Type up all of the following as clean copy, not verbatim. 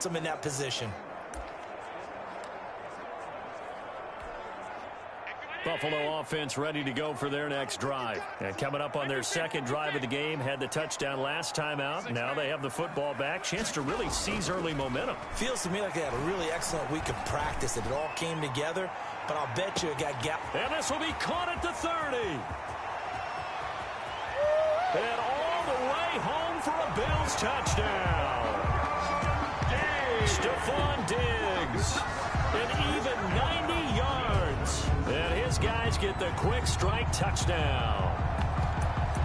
Him in that position. Buffalo offense ready to go for their next drive. And coming up on their second drive of the game, had the touchdown last time out. Now they have the football back. Chance to really seize early momentum. Feels to me like they had a really excellent week of practice. It all came together, but I'll bet you it got gap. And this will be caught at the 30. And all the way home for a Bills touchdown. Stephon Diggs, an even 90 yards. And his guys get the quick strike touchdown.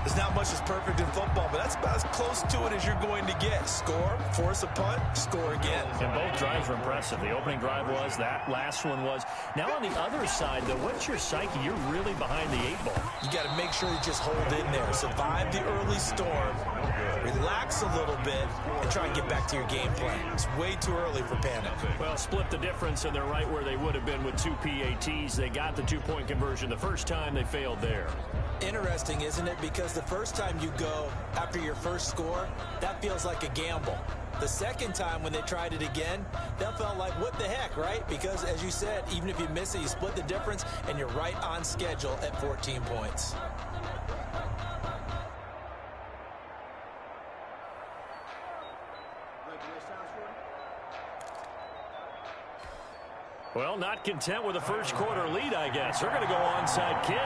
There's not much that's perfect in football, but that's about as close to it as you're going to get. Score, force a punt, score again. And both drives were impressive. The opening drive was, that last one was. Now on the other side, though, what's your psyche? You're really behind the 8 ball. You got to make sure you just hold in there. Survive the early storm. Relax a little bit and try and get back to your game plan. It's way too early for panic. Well, split the difference, and they're right where they would have been with 2 PATs. They got the 2-point conversion the first time. They failed there. Interesting, isn't it? Because the first time you go after your first score, that feels like a gamble. The second time when they tried it again, that felt like, what the heck, right? Because, as you said, even if you miss it, you split the difference, and you're right on schedule at 14 points. Well, not content with a first quarter lead, I guess. They're going to go onside kick.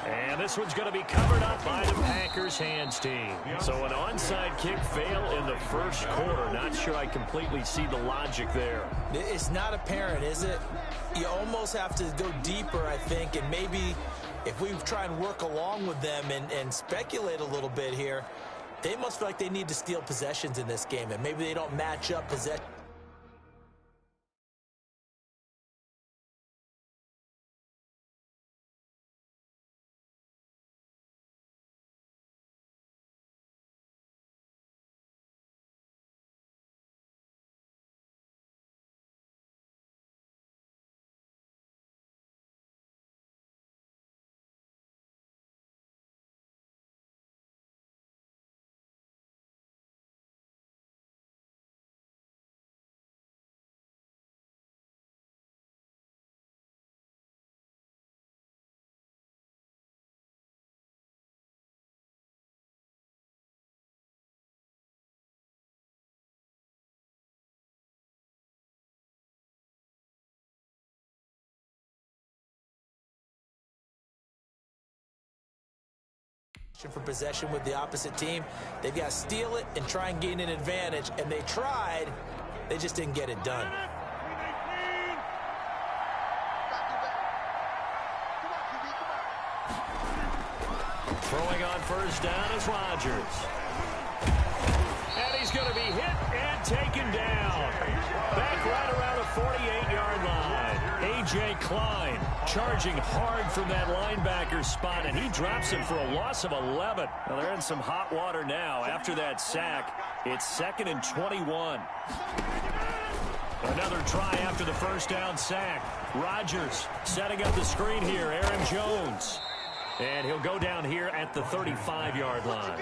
And this one's going to be covered up by the Packers hands team. So an onside kick fail in the first quarter. Not sure I completely see the logic there. It's not apparent, is it? You almost have to go deeper, I think, and maybe if we try and work along with them and speculate a little bit here, they must feel like they need to steal possessions in this game, and maybe they don't match up possession. For possession with the opposite team, they've got to steal it and try and gain an advantage, and they tried, they just didn't get it done. Throwing on first down is Rodgers. And he's going to be hit and taken down. Back right around the 48-yard line. A.J. Klein charging hard from that linebacker spot, and he drops him for a loss of 11. Well, they're in some hot water now. After that sack, it's 2nd and 21. Another try after the first down sack. Rodgers setting up the screen here. Aaron Jones. And he'll go down here at the 35-yard line.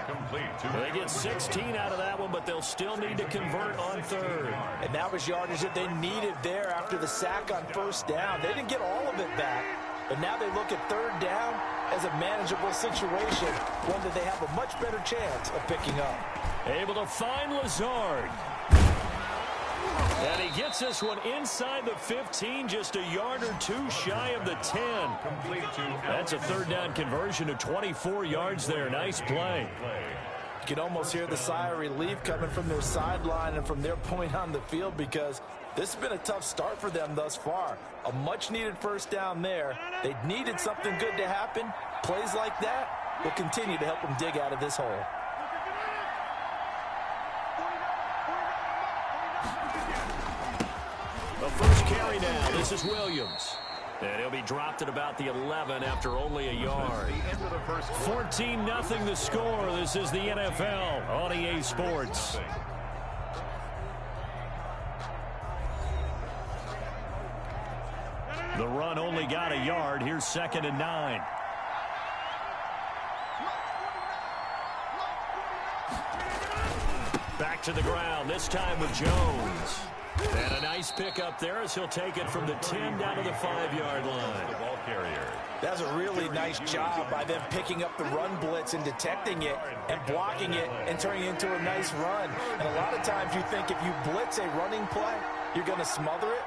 They get 16 out of that one, but they'll still need to convert on third. And that was yardage that they needed there after the sack on first down. They didn't get all of it back, but now they look at third down as a manageable situation, one that they have a much better chance of picking up. Able to find Lazard. And he gets this one inside the 15, just a yard or two shy of the 10. That's a third down conversion of 24 yards there. Nice play. You can almost hear the sigh of relief coming from their sideline and from their point on the field, because this has been a tough start for them thus far. A much-needed first down there. They needed something good to happen. Plays like that will continue to help them dig out of this hole. The first carry now. This is Williams. And he'll be dropped at about the 11 after only a yard. 14-0 the score. This is the NFL on EA Sports. The run only got a yard. Here's 2nd and 9. Back to the ground, this time with Jones. And a nice pickup there as he'll take it from the 10 down to the 5-yard line. The ball carrier. That's a really nice job by them picking up the run blitz and detecting it and blocking it and turning it into a nice run. And a lot of times you think if you blitz a running play, you're going to smother it.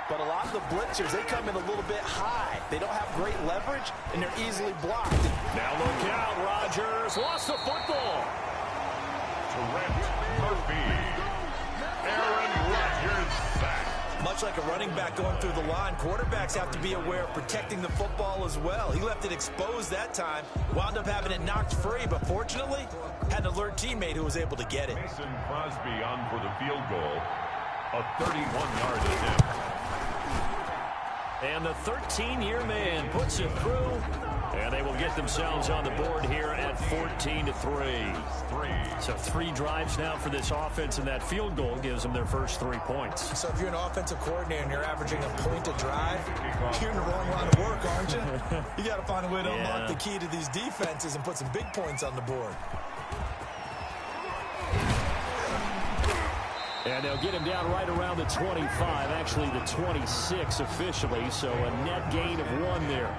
But a lot of the blitzers, they come in a little bit high. They don't have great leverage, and they're easily blocked. Now look out, Rodgers lost the football. Trent Murphy. Aaron Rodgers sack. Much like a running back going through the line, quarterbacks have to be aware of protecting the football as well. He left it exposed that time, wound up having it knocked free, but fortunately, had an alert teammate who was able to get it. Mason Crosby on for the field goal. A 31-yard attempt. And the 13-year man puts it through. And they will get themselves on the board here at 14-3. So 3 drives now for this offense, and that field goal gives them their first 3 points. So if you're an offensive coordinator and you're averaging a point a drive, you're in the wrong line of work, aren't you? You got to find a way to unlock the key to these defenses and put some big points on the board. And they'll get him down right around the 25, actually the 26 officially, so a net gain of 1 there.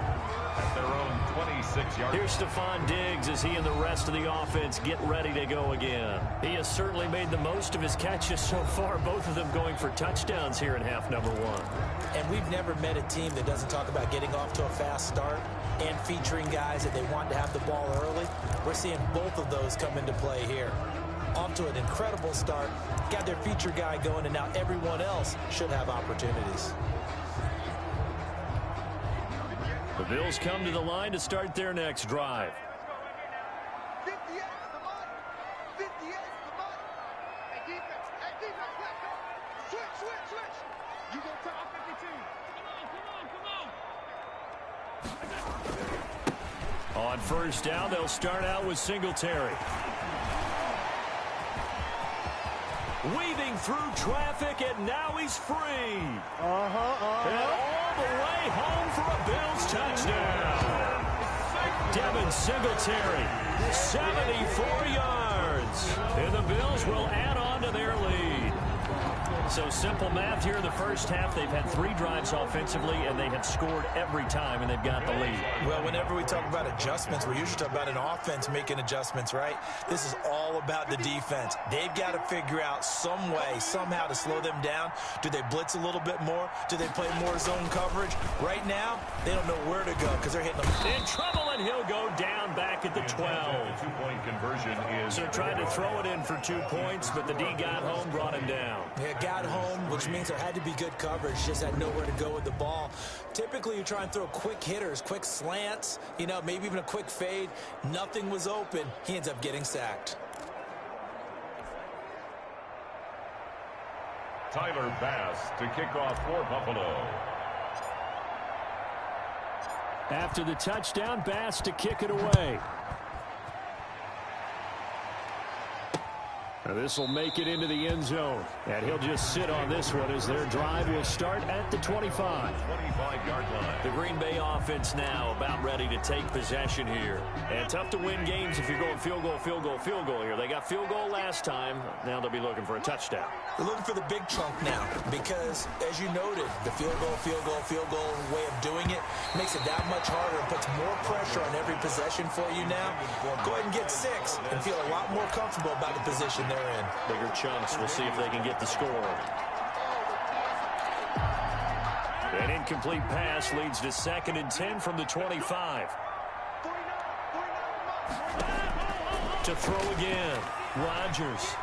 At their own 26-yard. Here's Stephon Diggs as he and the rest of the offense get ready to go again. He has certainly made the most of his catches so far, both of them going for touchdowns here in half number 1. And we've never met a team that doesn't talk about getting off to a fast start and featuring guys that they want to have the ball early. We're seeing both of those come into play here. Off to an incredible start, got their feature guy going, and now everyone else should have opportunities. The Bills come to the line to start their next drive. 58, come on. 58, come on. Hey, defense, let's go. Switch. You go top 52. Come on. On first down, they'll start out with Singletary. Weaving through traffic, and now he's free. And all the way home for a Bills touchdown. Devin Singletary, 74 yards. And the Bills will add on to their lead. So simple math here in the first half. They've had 3 drives offensively, and they have scored every time, and they've got the lead. Well, whenever we talk about adjustments, we're usually talking about an offense making adjustments, right? This is all about the defense. They've got to figure out some way, somehow to slow them down. Do they blitz a little bit more? Do they play more zone coverage? Right now, they don't know where to go because they're hitting them. In trouble, and he'll go down back at the 12. The 2-point conversion is. So trying to throw it in for 2 points, but the D got home, brought him down. Yeah, got home, which means there had to be good coverage. Just had nowhere to go with the ball. Typically, you try and throw quick hitters, quick slants, maybe even a quick fade. Nothing was open. He ends up getting sacked. Tyler Bass to kick off for Buffalo. After the touchdown, Bass to kick it away. Now this will make it into the end zone. And he'll just sit on this one as their drive will start at the 25. 25-yard line. The Green Bay offense now about ready to take possession here. And tough to win games if you're going field goal here. They got field goal last time. Now they'll be looking for a touchdown. They're looking for the big chunk now because, as you noted, the field goal way of doing it makes it that much harder and puts more pressure on every possession for you now. Go ahead and get 6 and feel a lot more comfortable about the position they're in. Bigger chunks. We'll see if they can get the score. An incomplete pass leads to 2nd and 10 from the 25. To throw again. Rodgers.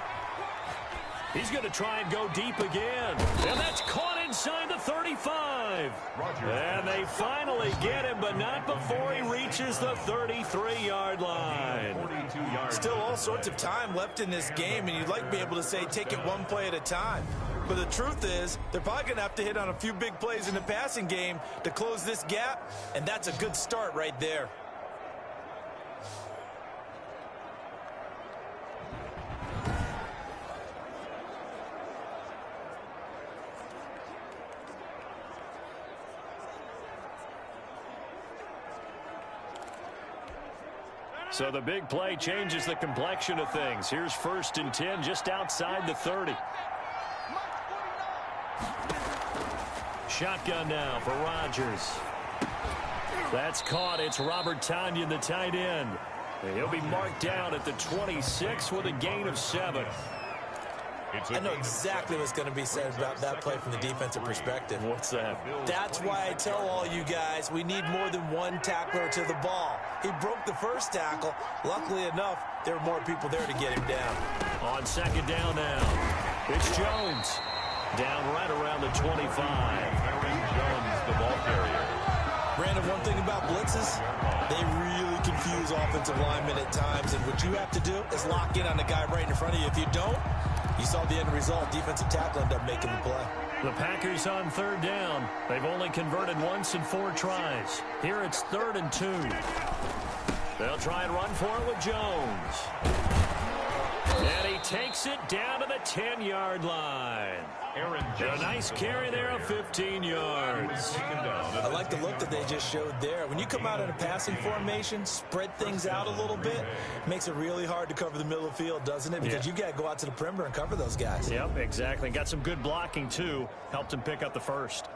He's going to try and go deep again. And that's caught inside the 35. And they finally get him, but not before he reaches the 33-yard line. Still all sorts of time left in this game, and you'd like to be able to say take it one play at a time. But the truth is, they're probably going to have to hit on a few big plays in the passing game to close this gap, and that's a good start right there. So the big play changes the complexion of things. Here's 1st and 10 just outside the 30. Shotgun now for Rodgers. That's caught. It's Robert Tonyan, the tight end. He'll be marked down at the 26 with a gain of 7. I know exactly what's going to be said about that play from the defensive perspective. What's that? That's why I tell all you guys we need more than one tackler to the ball. He broke the first tackle. Luckily enough, there were more people there to get him down. On 2nd down now, it's Jones. Down right around the 25. Aaron Jones, the ball carrier. Brandon, one thing about blitzes, they really confuse offensive linemen at times, and what you have to do is lock in on the guy right in front of you. If you don't, you saw the end result. Defensive tackle ended up making the play. The Packers on 3rd down. They've only converted once in 4 tries. Here it's 3rd and 2. They'll try and run for it with Jones. And he takes it down to the 10-yard line. Aaron A Jones, nice carry there of 15 yards. I like the look that they just showed there. When you come out in a passing formation, spread things out a little bit, makes it really hard to cover the middle of the field, doesn't it? Because you got to go out to the perimeter and cover those guys. Yep, exactly. Got some good blocking, too. Helped him pick up the first.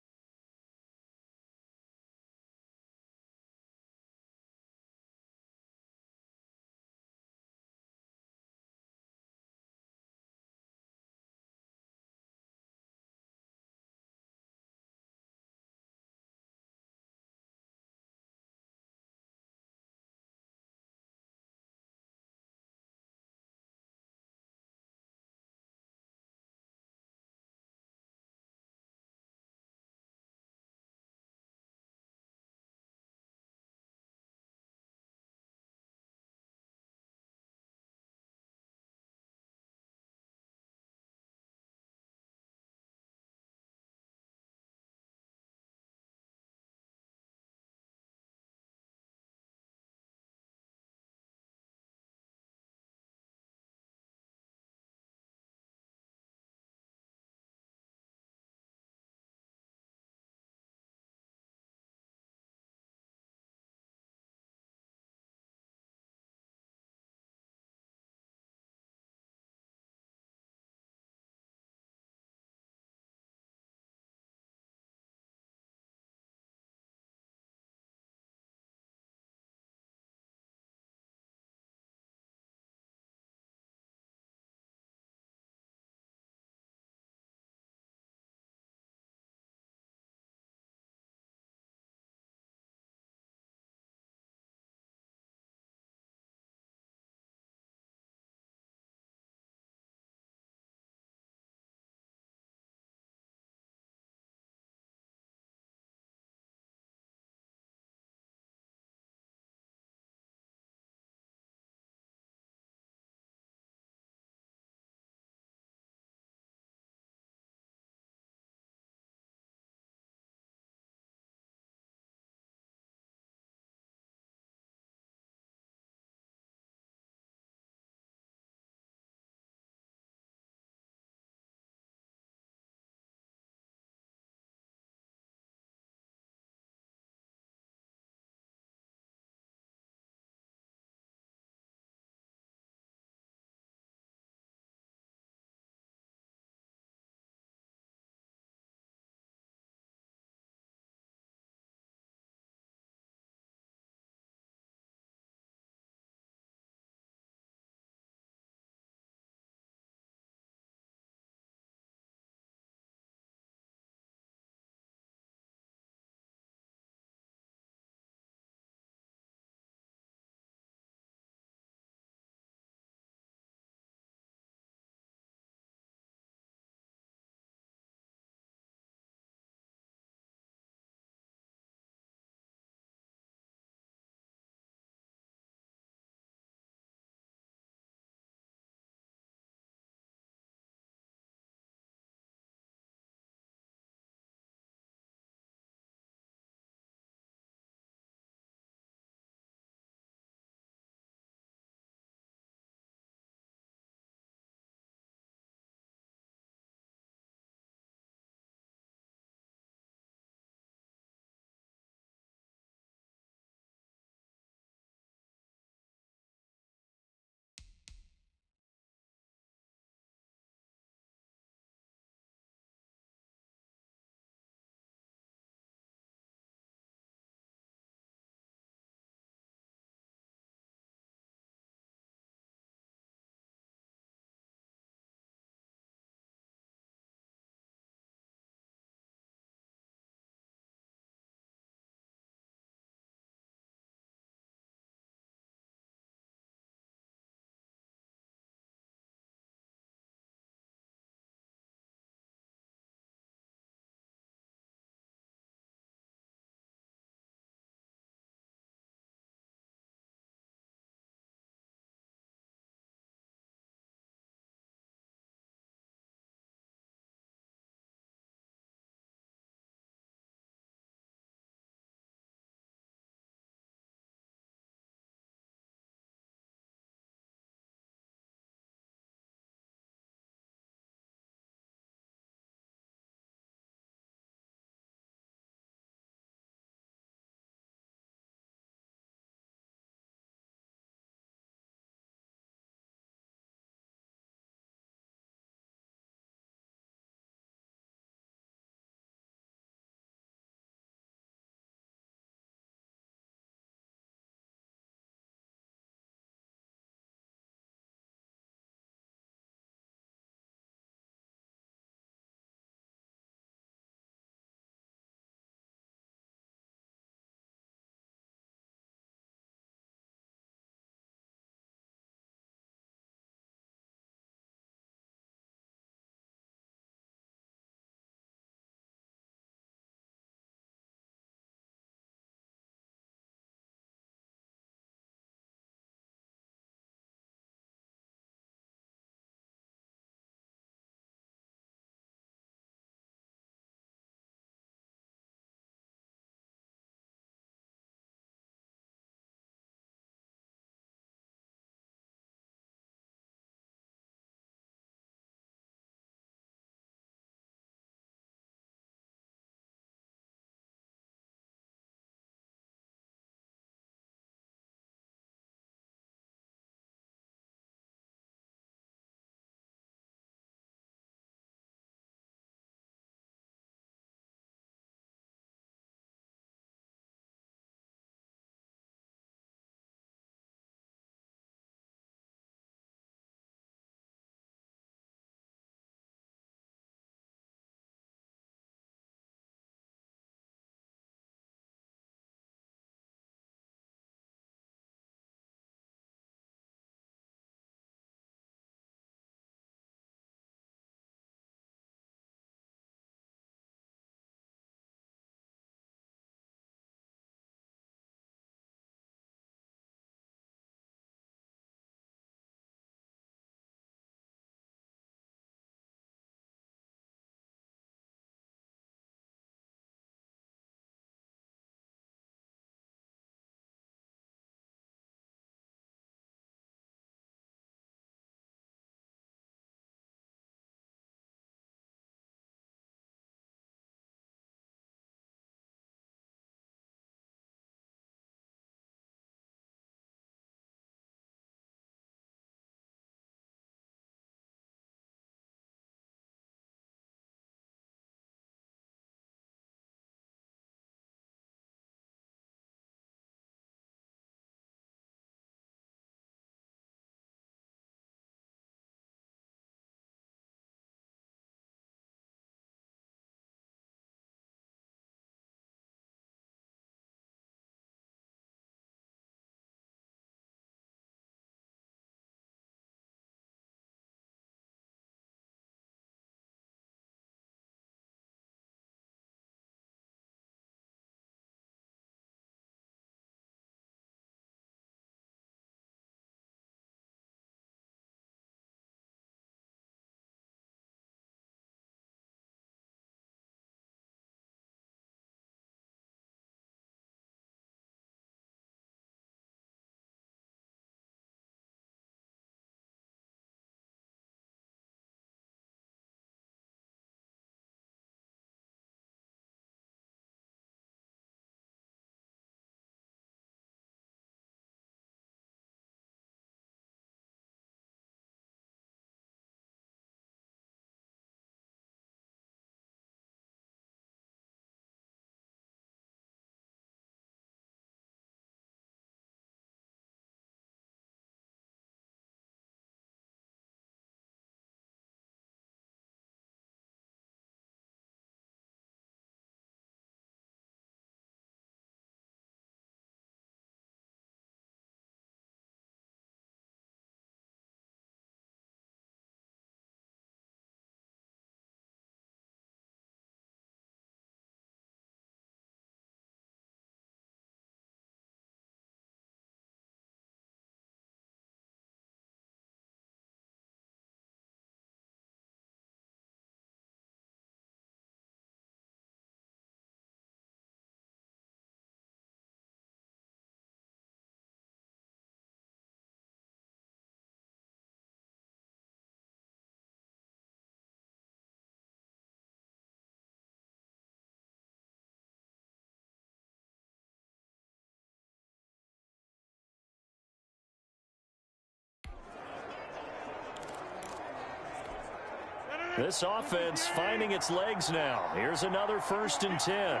This offense finding its legs now. Here's another 1st and 10.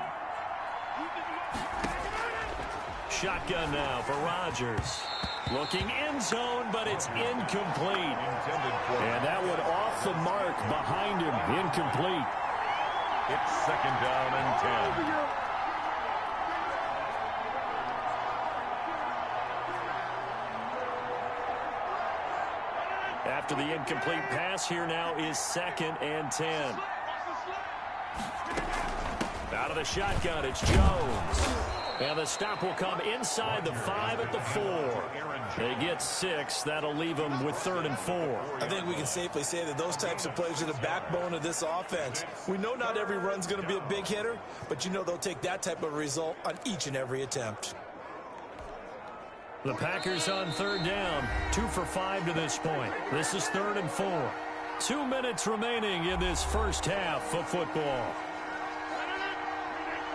Shotgun now for Rodgers. Looking end zone, but it's incomplete. And that one off the mark behind him. Incomplete. It's 2nd down and 10. After the incomplete pass, here now is 2nd and 10. Out of the shotgun, it's Jones. And the stop will come inside the 5 at the 4. They get 6. That'll leave them with 3rd and 4. I think we can safely say that those types of plays are the backbone of this offense. We know not every run's going to be a big hitter, but you know they'll take that type of result on each and every attempt. The Packers on 3rd down. 2 for 5 to this point. This is 3rd and 4. 2 minutes remaining in this first half of football.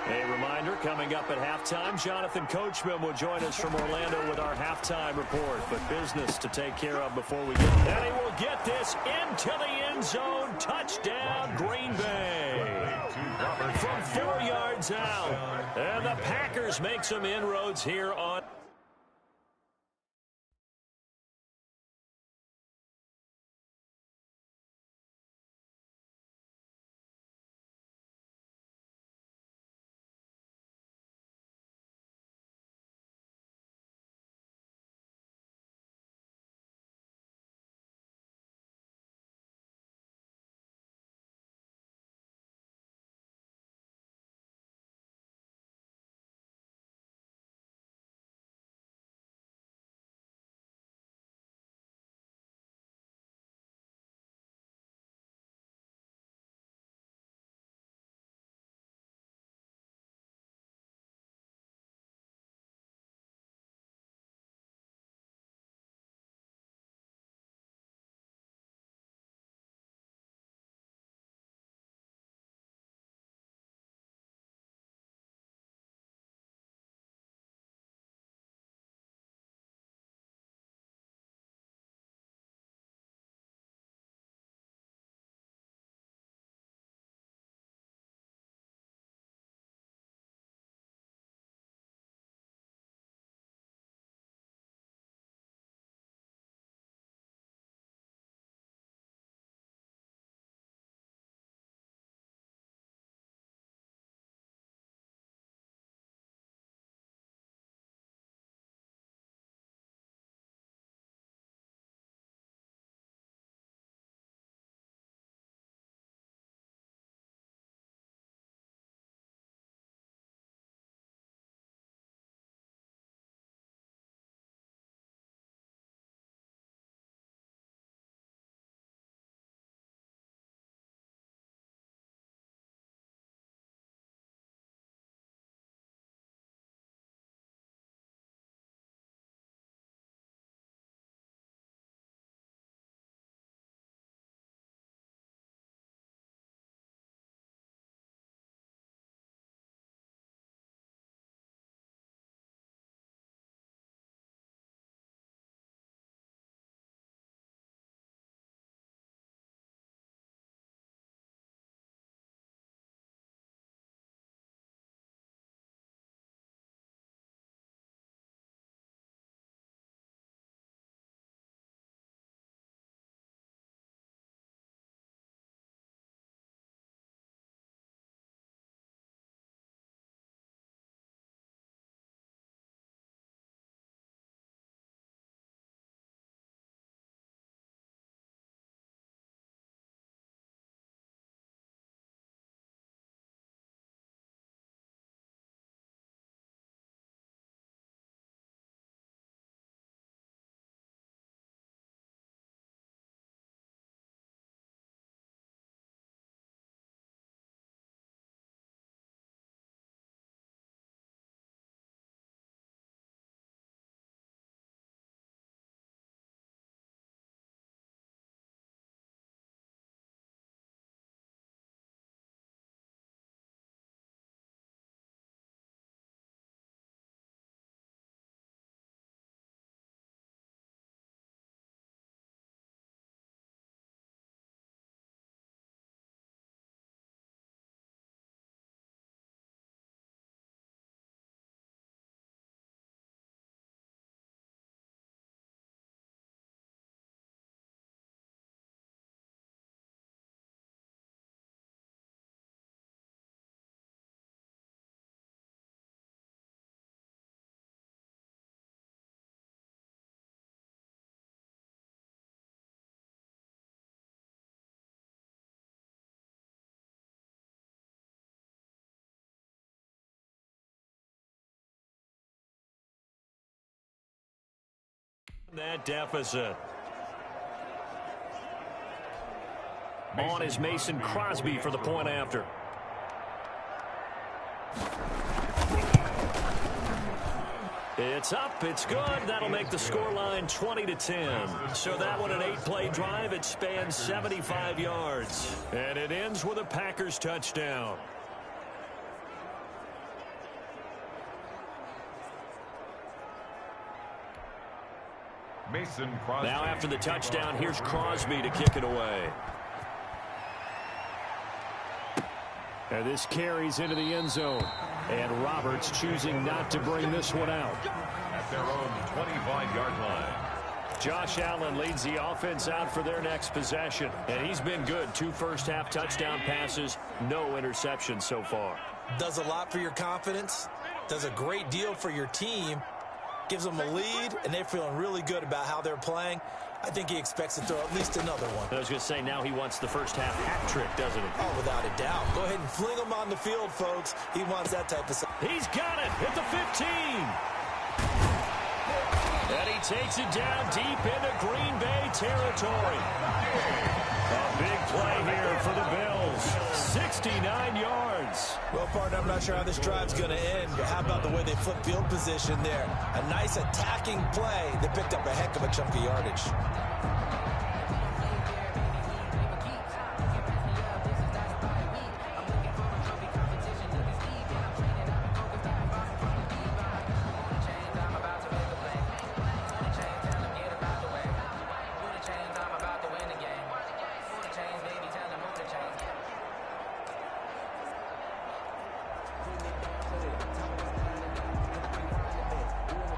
A reminder, coming up at halftime, Jonathan Coachman will join us from Orlando with our halftime report. But business to take care of before we get there. And he will get this into the end zone. Touchdown, Green Bay. From 4 yards out. And the Packers make some inroads here on That deficit. On is Mason Crosby for the point after. It's up, it's good. That'll make the scoreline 20-10. So that one an 8-play drive. It spans 75 yards. And it ends with a Packers touchdown. Mason Crosby. Now after the touchdown, here's Crosby to kick it away. And this carries into the end zone. And Roberts choosing not to bring this one out. At their own 25-yard line. Josh Allen leads the offense out for their next possession. And he's been good. 2 first-half touchdown passes, no interceptions so far. Does a lot for your confidence. Does a great deal for your team. Gives them a lead, and they're feeling really good about how they're playing. I think he expects to throw at least another one. I was going to say, now he wants the first-half hat trick, doesn't he? Oh, without a doubt. Go ahead and fling him on the field, folks. He wants that type of stuff. He's got it at the 15. And he takes it down deep into Green Bay territory. A big play here for the Bills. 69 yards. Well, partner, I'm not sure how this drive's going to end, but how about the way they flip field position there? A nice attacking play. They picked up a heck of a chunk of yardage.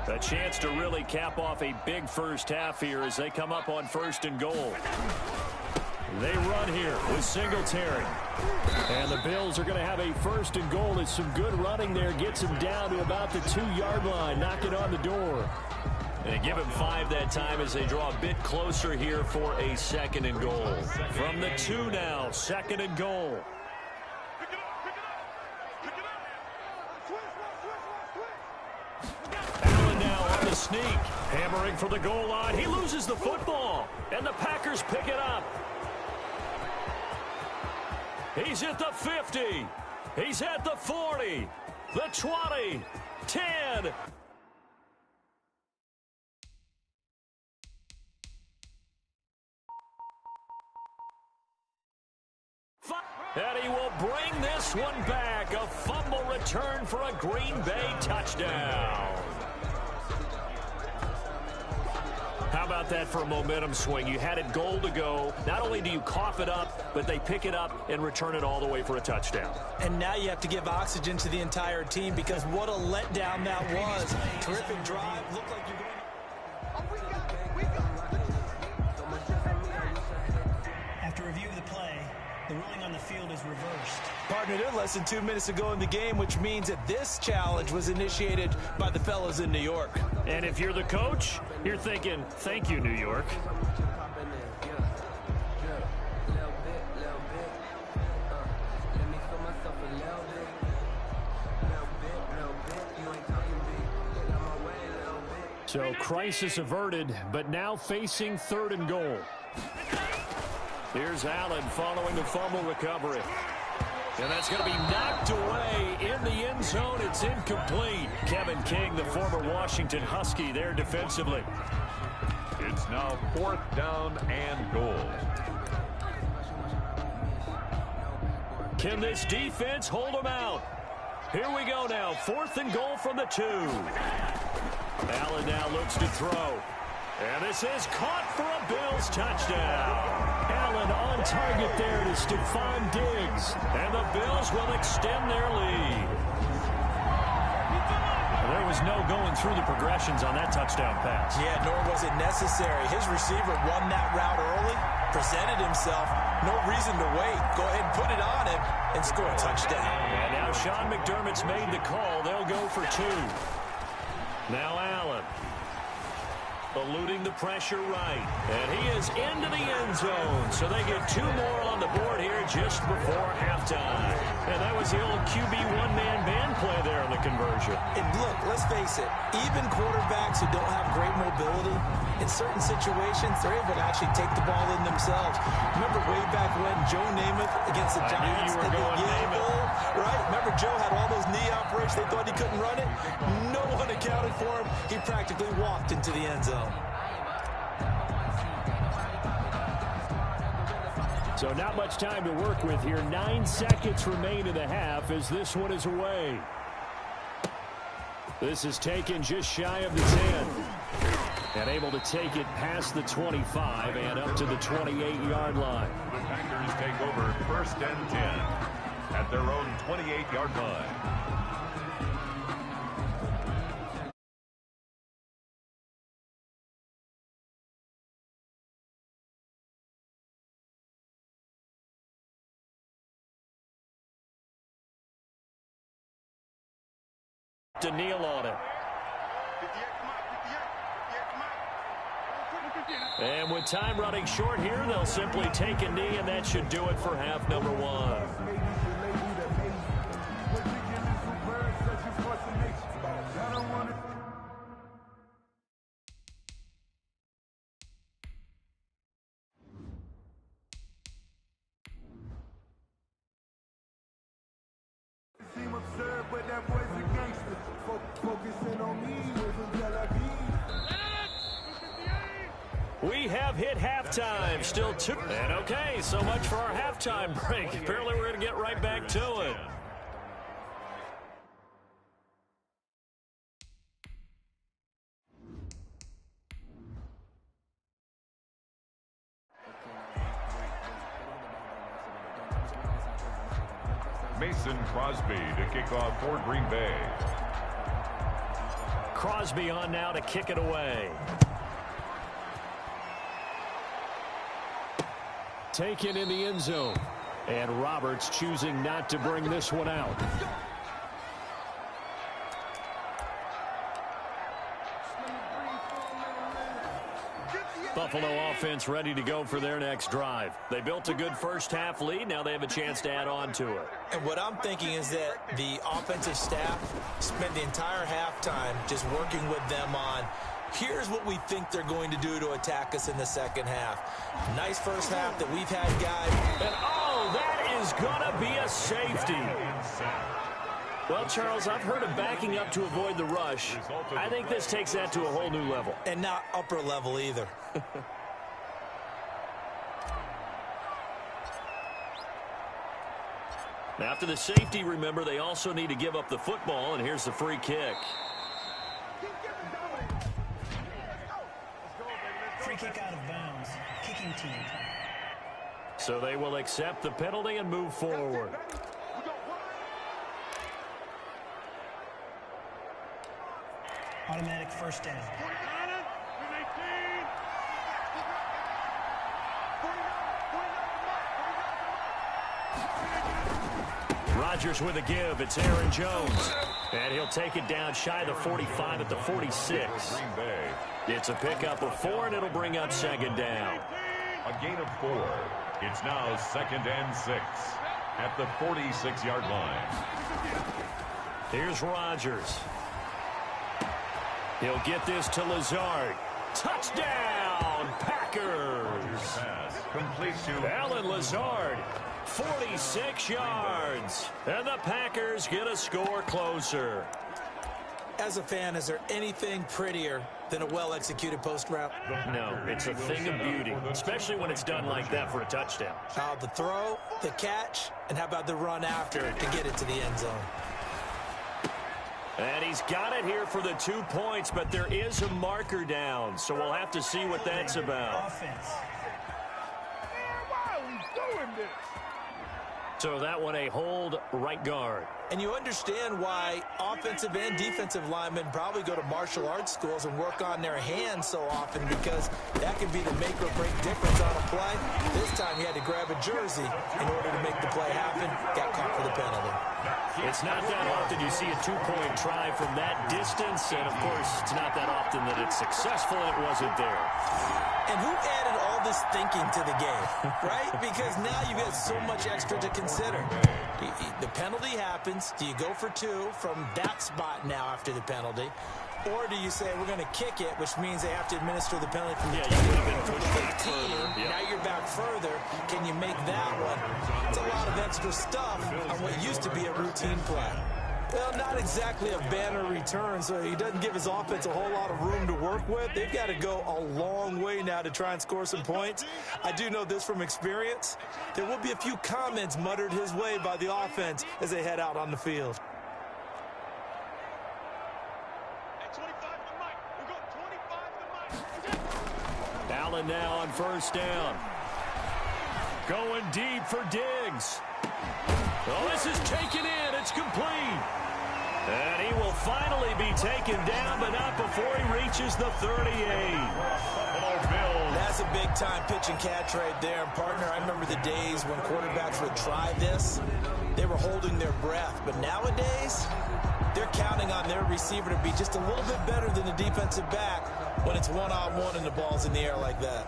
A chance to really cap off a big first half here as they come up on 1st and goal. They run here with Singletary. And the Bills are going to have a 1st and goal. It's some good running there. Gets him down to about the 2-yard line. Knock it on the door. And they give him 5 that time as they draw a bit closer here for a 2nd and goal. From the 2 now, 2nd and goal. Sneak, hammering for the goal line. He loses the football, and the Packers pick it up. He's at the 50. He's at the 40, the 20, 10. And he will bring this one back. A fumble return for a Green Bay touchdown. How about that for a momentum swing? You had it goal to go. Not only do you cough it up, but they pick it up and return it all the way for a touchdown. And now you have to give oxygen to the entire team because what a letdown that was. Terrific drive. Looked like you're going to... After review of the play, the ruling on the field is reversed. Partner, they're less than 2 minutes to go in the game, which means that this challenge was initiated by the fellas in New York. And if you're the coach, you're thinking, thank you, New York. So crisis averted, but now facing 3rd and goal. Here's Allen following the fumble recovery. And that's going to be knocked away in the end zone. It's incomplete. Kevin King, the former Washington Husky, there defensively. It's now 4th down and goal. Can this defense hold them out? Here we go now. 4th and goal from the 2. Allen now looks to throw. And this is caught for a Bills touchdown. Allen on target there to Stephon Diggs. And the Bills will extend their lead. There was no going through the progressions on that touchdown pass. Yeah, nor was it necessary. His receiver won that route early, presented himself. No reason to wait. Go ahead and put it on him and score a touchdown. And now Sean McDermott's made the call. They'll go for 2. Now Allen. Eluding the pressure right. And he is into the end zone. So they get 2 more on the board here just before halftime. And that was the old QB one-man band play there in the conversion. pressure. And look, let's face it, even quarterbacks who don't have great mobility, in certain situations, they're able to actually take the ball in themselves. Remember way back when Joe Namath against the Giants knew you were going Namath. Right? Remember Joe had all those knee operations. They thought he couldn't run it. No one accounted for him. He practically walked into the end zone. So not much time to work with here. 9 seconds remain in the half as this one is away. This is taken just shy of the 10. And able to take it past the 25 and up to the 28-yard line. The Packers take over 1st and 10 at their own 28-yard line. To kneel on it. And with time running short here, they'll simply take a knee, and that should do it for half number 1. We have hit halftime. Still 2. And okay, so much for our halftime break. Apparently we're going to get right back to it. Mason Crosby to kick off for Green Bay. Crosby on now to kick it away. Taken in the end zone. And Roberts choosing not to bring this one out. Buffalo offense ready to go for their next drive. They built a good first half lead. Now they have a chance to add on to it. And what I'm thinking is that the offensive staff spent the entire halftime just working with them on, here's what we think they're going to do to attack us in the second half. Nice first half that we've had, guys. And oh, that is going to be a safety. Well, Charles, I've heard of backing up to avoid the rush. I think this takes that to a whole new level. And not upper level either. After the safety, remember, they also need to give up the football, and here's the free kick. Free kick out of bounds. Kicking team. So they will accept the penalty and move forward. Automatic first down. Rodgers with a give. It's Aaron Jones. And he'll take it down shy of the 45 at the 46. Green Bay. It's a pickup of 4, and it'll bring up second down. A gain of 4. It's now 2nd and 6 at the 46-yard line. Here's Rodgers. He'll get this to Lazard. Touchdown, Packers. Pass complete to Alan Lazard, 46 yards. And the Packers get a score closer. As a fan, is there anything prettier than a well-executed post route? No, it's a thing of beauty, especially when it's done like that for a touchdown. The throw, the catch, and how about the run after to get it to the end zone? And he's got it here for the 2 points, but there is a marker down, so we'll have to see what that's about. Offense. Why are we doing this? So that one a hold right guard. And you understand why offensive and defensive linemen probably go to martial arts schools and work on their hands so often, because that can be the make or break difference on a play. This time he had to grab a jersey in order to make the play happen. Got caught for the penalty. It's not that often you see a two-point try from that distance, and of course it's not that often that it's successful, and it wasn't there. And who added all this thinking to the game, right? Because now you've got so much extra to consider. The penalty happens. Do you go for 2 from that spot now after the penalty? Or do you say, we're going to kick it, which means they have to administer the penalty from the 15. Now you're back further. Can you make that one? It's a lot of extra stuff on what used to be a routine play. Well, not exactly a banner return, so he doesn't give his offense a whole lot of room to work with. They've got to go a long way now to try and score some points. I do know this from experience. There will be a few comments muttered his way by the offense as they head out on the field. Allen now on first down. Going deep for Diggs. Oh, this is taken in. It's complete. And he will finally be taken down, but not before he reaches the 38. That's a big-time pitch and catch right there. And, partner, I remember the days when quarterbacks would try this. They were holding their breath. But nowadays, they're counting on their receiver to be just a little bit better than the defensive back when it's one-on-one and the ball's in the air like that.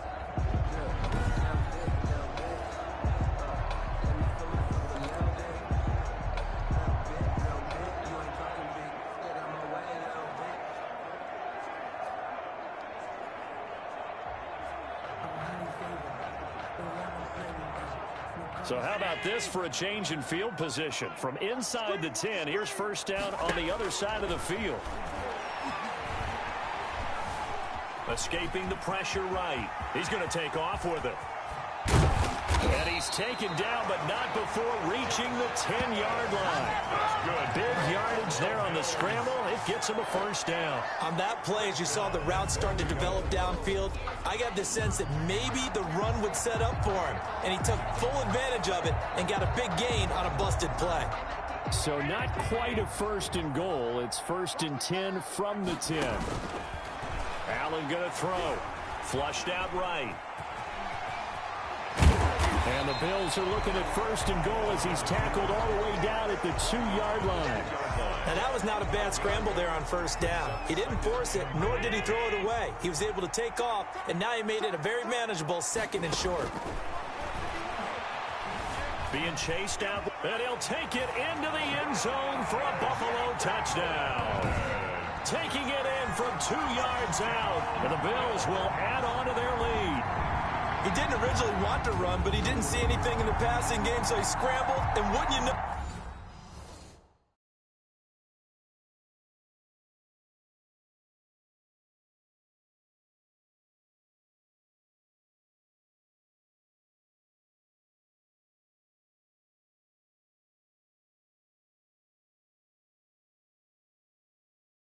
So how about this for a change in field position? From inside the 10, here's first down on the other side of the field. Escaping the pressure right. He's going to take off with it. And he's taken down, but not before reaching the 10-yard line. Good. Big yardage there on the scramble. It gets him a first down. On that play, as you saw the route start to develop downfield, I got the sense that maybe the run would set up for him. And he took full advantage of it and got a big gain on a busted play. So not quite a first and goal. It's first and 10 from the 10. Allen going to throw. Flushed out right. And the Bills are looking at first and goal as he's tackled all the way down at the 2-yard line. And that was not a bad scramble there on first down. He didn't force it, nor did he throw it away. He was able to take off, and now he made it a very manageable second and short. Being chased out, and he'll take it into the end zone for a Buffalo touchdown. Taking it in from 2 yards out, and the Bills will add on to their lead. He didn't originally want to run, but he didn't see anything in the passing game, so he scrambled, and wouldn't you know...